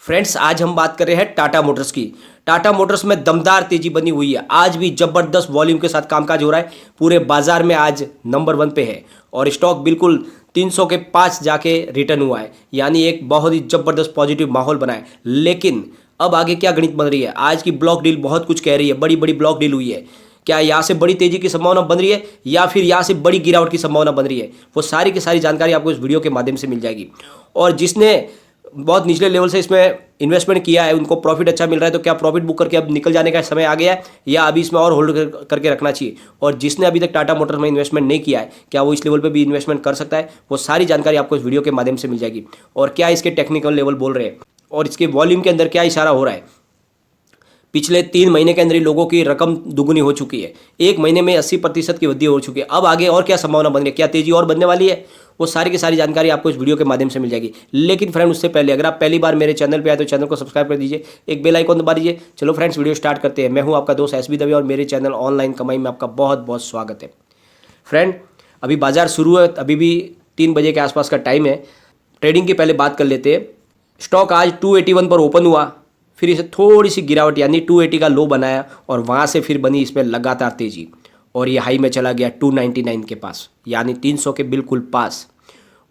Friends, आज हम बात कर रहे हैं टाटा मोटर्स की। टाटा मोटर्स में दमदार तेजी बनी हुई है। आज भी जबरदस्त वॉल्यूम के साथ कामकाज हो रहा है। पूरे बाजार में आज नंबर 1 पे है और स्टॉक बिल्कुल 300 के पास जाके रिटर्न हुआ है, यानी एक बहुत ही जबरदस्त पॉजिटिव माहौल बना है। लेकिन अब आगे क्या गणित बन रही है? आज की ब्लॉक डील बहुत कुछ कह रही है। बड़ी बड़ी ब्लॉक डील हुई है। क्या यहाँ से बड़ी तेजी की संभावना बन रही है या फिर यहाँ से बड़ी गिरावट की संभावना बन रही है? वो सारी की सारी जानकारी आपको इस वीडियो के माध्यम से मिल जाएगी। और जिसने बहुत निचले लेवल से इसमें इन्वेस्टमेंट किया है, उनको प्रॉफिट अच्छा मिल रहा है, तो क्या प्रॉफिट बुक करके अब निकल जाने का समय आ गया है या अभी इसमें और होल्ड करके रखना चाहिए? और जिसने अभी तक टाटा मोटर्स में इन्वेस्टमेंट नहीं किया है, क्या वो इस लेवल पे भी इन्वेस्टमेंट कर सकता है? वो सारी जानकारी आपको इस वीडियो के माध्यम से मिल जाएगी। और क्या इसके टेक्निकल लेवल बोल रहे हैं और इसके वॉल्यूम के अंदर क्या इशारा हो रहा है। पिछले 3 महीने के अंदर ही लोगों की रकम दुगुनी हो चुकी है। 1 महीने में 80% की वृद्धि हो चुकी है। अब आगे और क्या संभावना बन रही है? क्या तेजी और बनने वाली है? वो सारी की सारी जानकारी आपको इस वीडियो के माध्यम से मिल जाएगी। लेकिन फ्रेंड, उससे पहले अगर आप पहली बार मेरे चैनल पे आए तो चैनल को सब्सक्राइब कर दीजिए, एक बेल आइकन दबा दीजिए। चलो फ्रेंड्स, वीडियो स्टार्ट करते हैं। मैं हूं आपका दोस्त एसबी दवे और मेरे चैनल ऑनलाइन कमाई में आपका बहुत बहुत स्वागत है। फ्रेंड, अभी बाजार शुरू है, अभी भी 3 बजे के आसपास का टाइम है। ट्रेडिंग की पहले बात कर लेते हैं। स्टॉक आज 281 पर ओपन हुआ, फिर इसे थोड़ी सी गिरावट यानी 280 का लो बनाया और वहाँ से फिर बनी इसमें लगातार तेजी और ये हाई में चला गया 299 के पास, यानी 300 के बिल्कुल पास।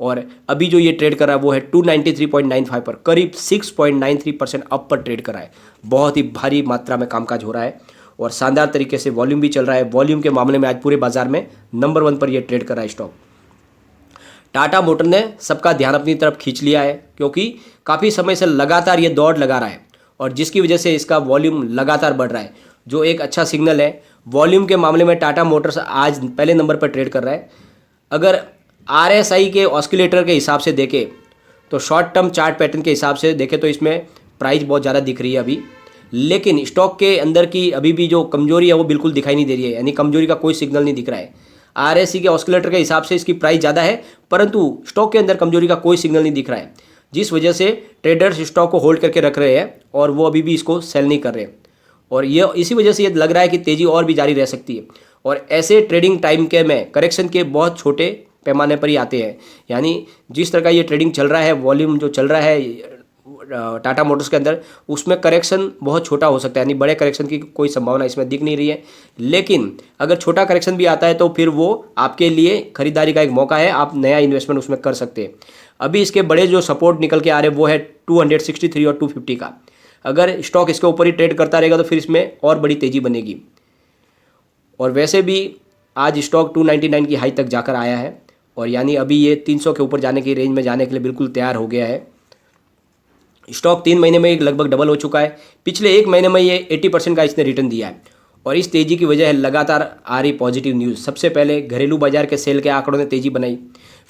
और अभी जो ये ट्रेड कर रहा है वो है 293.95 पर, करीब 6.93% अप पर ट्रेड कर रहा है। बहुत ही भारी मात्रा में कामकाज हो रहा है और शानदार तरीके से वॉल्यूम भी चल रहा है। वॉल्यूम के मामले में आज पूरे बाजार में नंबर 1 पर यह ट्रेड कर रहा है स्टॉक। टाटा मोटर ने सबका ध्यान अपनी तरफ खींच लिया है क्योंकि काफ़ी समय से लगातार ये दौड़ लगा रहा है और जिसकी वजह से इसका वॉल्यूम लगातार बढ़ रहा है, जो एक अच्छा सिग्नल है। वॉल्यूम के मामले में टाटा मोटर्स आज पहले नंबर पर ट्रेड कर रहा है। अगर आरएसआई के ऑस्किलेटर के हिसाब से देखें तो शॉर्ट टर्म चार्ट पैटर्न के हिसाब से देखें तो इसमें प्राइस बहुत ज़्यादा दिख रही है अभी, लेकिन स्टॉक के अंदर की अभी भी जो कमजोरी है वो बिल्कुल दिखाई नहीं दे रही है, यानी कमजोरी का कोई सिग्नल नहीं दिख रहा है। आरएसआई के ऑस्किलेटर के हिसाब से इसकी प्राइस ज़्यादा है, परंतु स्टॉक के अंदर कमजोरी का कोई सिग्नल नहीं दिख रहा है, जिस वजह से ट्रेडर्स स्टॉक को होल्ड करके रख रहे हैं और वो अभी भी इसको सेल नहीं कर रहे। और ये इसी वजह से ये लग रहा है कि तेज़ी और भी जारी रह सकती है। और ऐसे ट्रेडिंग टाइम के में करेक्शन के बहुत छोटे पैमाने पर ही आते हैं, यानी जिस तरह का ये ट्रेडिंग चल रहा है, वॉल्यूम जो चल रहा है टाटा मोटर्स के अंदर, उसमें करेक्शन बहुत छोटा हो सकता है, यानी बड़े करेक्शन की कोई संभावना इसमें दिख नहीं रही है। लेकिन अगर छोटा करेक्शन भी आता है तो फिर वो आपके लिए खरीदारी का एक मौका है, आप नया इन्वेस्टमेंट उसमें कर सकते हैं। अभी इसके बड़े जो सपोर्ट निकल के आ रहे हैं वो है 263 और 250 का। अगर स्टॉक इसके ऊपर ही ट्रेड करता रहेगा तो फिर इसमें और बड़ी तेज़ी बनेगी। और वैसे भी आज स्टॉक 299 की हाई तक जाकर आया है और यानी अभी ये 300 के ऊपर जाने की रेंज में जाने के लिए बिल्कुल तैयार हो गया है। स्टॉक 3 महीने में लगभग डबल हो चुका है। पिछले 1 महीने में ये 80% का इसने रिटर्न दिया है और इस तेज़ी की वजह है लगातार आ रही पॉजिटिव न्यूज़। सबसे पहले घरेलू बाजार के सेल के आंकड़ों ने तेज़ी बनाई,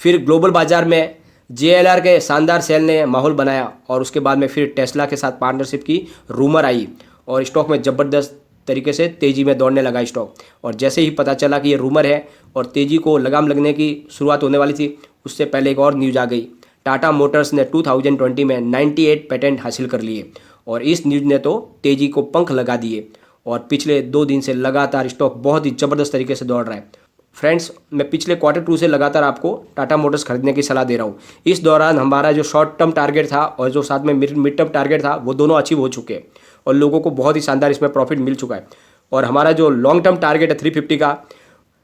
फिर ग्लोबल बाजार में JLR के शानदार सेल ने माहौल बनाया और उसके बाद में फिर टेस्ला के साथ पार्टनरशिप की रूमर आई और स्टॉक में ज़बरदस्त तरीके से तेज़ी में दौड़ने लगा स्टॉक। और जैसे ही पता चला कि ये रूमर है और तेज़ी को लगाम लगने की शुरुआत होने वाली थी, उससे पहले एक और न्यूज़ आ गई। टाटा मोटर्स ने 2020 में 98 पेटेंट हासिल कर लिए और इस न्यूज़ ने तो तेज़ी को पंख लगा दिए और पिछले 2 दिन से लगातार स्टॉक बहुत ही ज़बरदस्त तरीके से दौड़ रहा है। फ्रेंड्स, मैं पिछले Q2 से लगातार आपको टाटा मोटर्स खरीदने की सलाह दे रहा हूँ। इस दौरान हमारा जो शॉर्ट टर्म टारगेट था और जो साथ में मिड टर्म टारगेट था वो दोनों अचीव हो चुके हैं और लोगों को बहुत ही शानदार इसमें प्रॉफिट मिल चुका है। और हमारा जो लॉन्ग टर्म टारगेट है 350 का,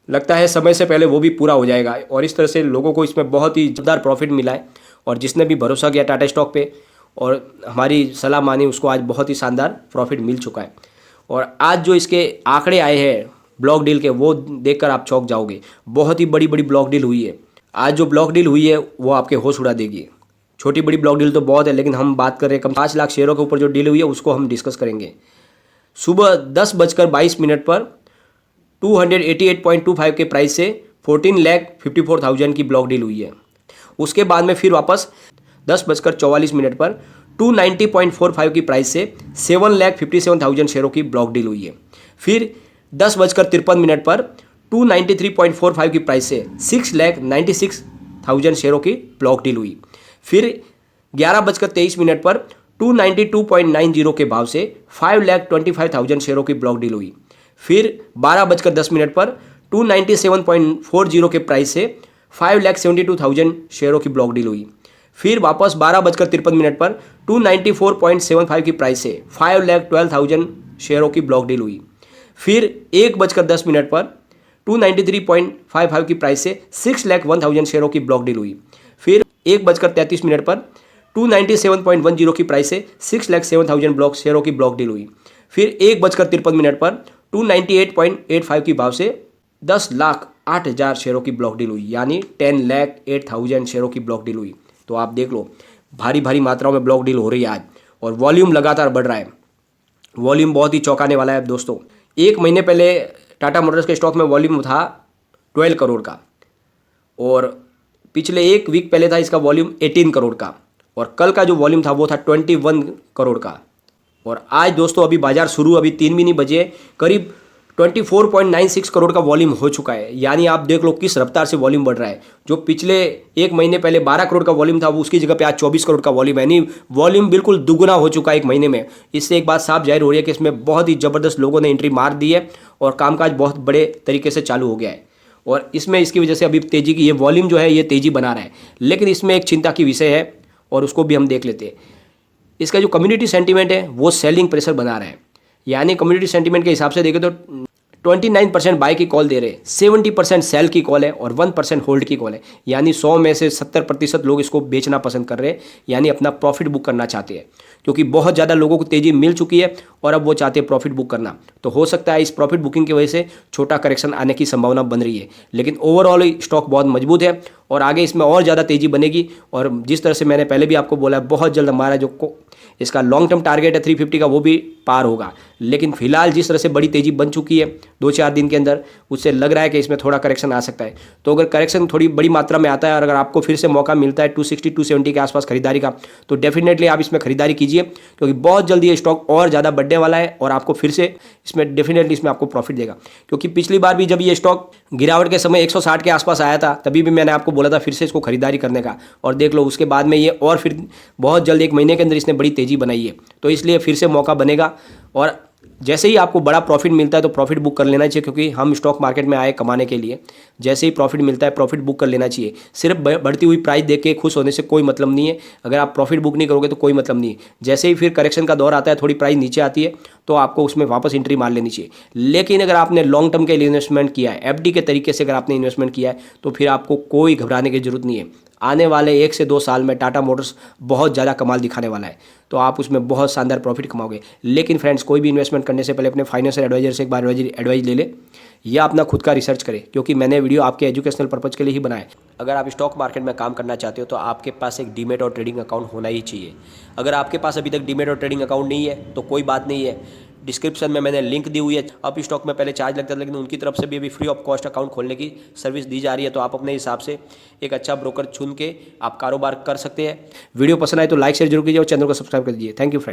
लगता है समय से पहले वो भी पूरा हो जाएगा और इस तरह से लोगों को इसमें बहुत ही ज़बरदस्त प्रॉफिट मिला है। और जिसने भी भरोसा किया टाटा स्टॉक पे और हमारी सलाह मानी, उसको आज बहुत ही शानदार प्रॉफिट मिल चुका है। और आज जो इसके आंकड़े आए हैं ब्लॉक डील के, वो देखकर आप चौंक जाओगे। बहुत ही बड़ी बड़ी ब्लॉक डील हुई है आज। जो ब्लॉक डील हुई है वो आपके होश उड़ा देगी। छोटी बड़ी ब्लॉक डील तो बहुत है, लेकिन हम बात कर रहे हैं कम 5 लाख शेयरों के ऊपर जो डील हुई है उसको हम डिस्कस करेंगे। सुबह 10:22 पर 288.25 के प्राइस से 14,54,000 की ब्लॉक डील हुई है। उसके बाद में फिर वापस 10:44 पर 290.45 की प्राइस से 7,57,000 शेयरों की ब्लॉक डील हुई है। फिर 10:53 पर 293.45 की प्राइस से 6,96,000 शेयरों की ब्लॉक डील हुई। फिर 11:23 पर 292.90 के भाव से 5,25,000 शेयरों की ब्लॉक डील हुई। फिर 12:10 पर 297.40 के प्राइस से 5,72,000 शेयरों की ब्लॉक डील हुई। फिर वापस 12:53 पर 294.75 की प्राइस से 5,12,000 शेयरों की ब्लॉक डील हुई। फिर 1:10 पर 293.55 की प्राइस से 6,01,000 शेयरों की ब्लॉक डील हुई। फिर 1:33 पर 297.10 की प्राइस से 6,07,000 ब्लॉक शेयरों की ब्लॉक डील हुई। फिर 1:53 पर 298.85 की भाव से 10,08,000 शेयरों की ब्लॉक डील हुई, यानी 10,08,000 शेयरों की ब्लॉक डील हुई। तो आप देख लो, भारी भारी मात्राओं में ब्लॉक डील हो रही है आज, और वॉल्यूम लगातार बढ़ रहा है। वॉल्यूम बहुत ही चौंकाने वाला है दोस्तों। एक महीने पहले टाटा मोटर्स के स्टॉक में वॉल्यूम था 12 करोड़ का, और पिछले एक वीक पहले था इसका वॉल्यूम 18 करोड़ का, और कल का जो वॉल्यूम था वो था 21 करोड़ का। और आज दोस्तों अभी बाजार शुरू, अभी 3 भी नहीं बजे, करीब 24.96 करोड़ का वॉल्यूम हो चुका है। यानी आप देख लो किस रफ्तार से वॉल्यूम बढ़ रहा है। जो पिछले एक महीने पहले 12 करोड़ का वॉल्यूम था, वो उसकी जगह पे आज 24 करोड़ का वॉल्यूम है, यानी वॉल्यूम बिल्कुल दुगुना हो चुका है एक महीने में। इससे एक बात साफ जाहिर हो रही है कि इसमें बहुत ही ज़बरदस्त लोगों ने एंट्री मार दी है और कामकाज बहुत बड़े तरीके से चालू हो गया है, और इसमें इसकी वजह से अभी तेज़ी की, ये वॉल्यूम जो है ये तेज़ी बना रहा है। लेकिन इसमें एक चिंता की विषय है, और उसको भी हम देख लेते हैं। इसका जो कम्युनिटी सेंटीमेंट है वो सेलिंग प्रेशर बना रहा है। यानी कम्युनिटी सेंटीमेंट के हिसाब से देखें तो 29% बाय की कॉल दे रहे, 70% सेल की कॉल है और 1% होल्ड की कॉल है। यानी 100 में से 70% लोग इसको बेचना पसंद कर रहे हैं, यानी अपना प्रॉफिट बुक करना चाहते हैं, क्योंकि बहुत ज़्यादा लोगों को तेज़ी मिल चुकी है और अब वो चाहते हैं प्रॉफिट बुक करना। तो हो सकता है इस प्रॉफिट बुकिंग की वजह से छोटा करेक्शन आने की संभावना बन रही है, लेकिन ओवरऑल स्टॉक बहुत मजबूत है और आगे इसमें और ज़्यादा तेज़ी बनेगी। और जिस तरह से मैंने पहले भी आपको बोला है, बहुत जल्द हमारा जो इसका लॉन्ग टर्म टारगेट है 350 का, वो भी पार होगा। लेकिन फिलहाल जिस तरह से बड़ी तेज़ी बन चुकी है 2-4 दिन के अंदर, उससे लग रहा है कि इसमें थोड़ा करेक्शन आ सकता है। तो अगर करेक्शन थोड़ी बड़ी मात्रा में आता है और अगर आपको फिर से मौका मिलता है 260-270 के आसपास खरीदारी का, तो डेफिनेटली आप इसमें खरीदारी कीजिए, क्योंकि बहुत जल्दी ये स्टॉक और ज़्यादा बढ़ने वाला है और आपको फिर से इसमें डेफिनेटली इसमें आपको प्रॉफिट देगा। क्योंकि पिछली बार भी जब ये स्टॉक गिरावट के समय 160 के आसपास आया था, तभी भी मैंने आपको बोला था फिर से इसको खरीदारी करने का, और देख लो उसके बाद में ये और फिर बहुत जल्द एक महीने के अंदर इसने बड़ी तेज़ी बनाई है। तो इसलिए फिर से मौका बनेगा, और जैसे ही आपको बड़ा प्रॉफिट मिलता है तो प्रॉफिट बुक कर लेना चाहिए, क्योंकि हम स्टॉक मार्केट में आए कमाने के लिए। जैसे ही प्रॉफिट मिलता है प्रॉफिट बुक कर लेना चाहिए। सिर्फ बढ़ती हुई प्राइस देख के खुश होने से कोई मतलब नहीं है। अगर आप प्रॉफिट बुक नहीं करोगे तो कोई मतलब नहीं है। जैसे ही फिर करेक्शन का दौर आता है, थोड़ी प्राइस नीचे आती है, तो आपको उसमें वापस एंट्री मार लेनी चाहिए। लेकिन अगर आपने लॉन्ग टर्म के लिए इन्वेस्टमेंट किया है, एफडी के तरीके से अगर आपने इन्वेस्टमेंट किया है, तो फिर आपको कोई घबराने की जरूरत नहीं है। आने वाले 1 से 2 साल में टाटा मोटर्स बहुत ज़्यादा कमाल दिखाने वाला है, तो आप उसमें बहुत शानदार प्रॉफिट कमाओगे। लेकिन फ्रेंड्स, कोई भी इन्वेस्टमेंट करने से पहले अपने फाइनेंशियल एडवाइजर से एक बार एडवाइस ले ले, या अपना खुद का रिसर्च करें, क्योंकि मैंने वीडियो आपके एजुकेशनल पर्पज़ के लिए ही बनाया। अगर आप स्टॉक मार्केट में काम करना चाहते हो तो आपके पास एक डीमेट और ट्रेडिंग अकाउंट होना ही चाहिए। अगर आपके पास अभी तक डीमेट और ट्रेडिंग अकाउंट नहीं है तो कोई बात नहीं है, डिस्क्रिप्शन में मैंने लिंक दी हुई है। अप स्टॉक में पहले चार्ज लगता था, लेकिन उनकी तरफ से भी अभी फ्री ऑफ कॉस्ट अकाउंट खोलने की सर्विस दी जा रही है। तो आप अपने हिसाब से एक अच्छा ब्रोकर चुन के आप कारोबार कर सकते हैं। वीडियो पसंद आए तो लाइक शेयर जरूर कीजिए और चैनल को सब्सक्राइब कर दीजिए। Thank you friend.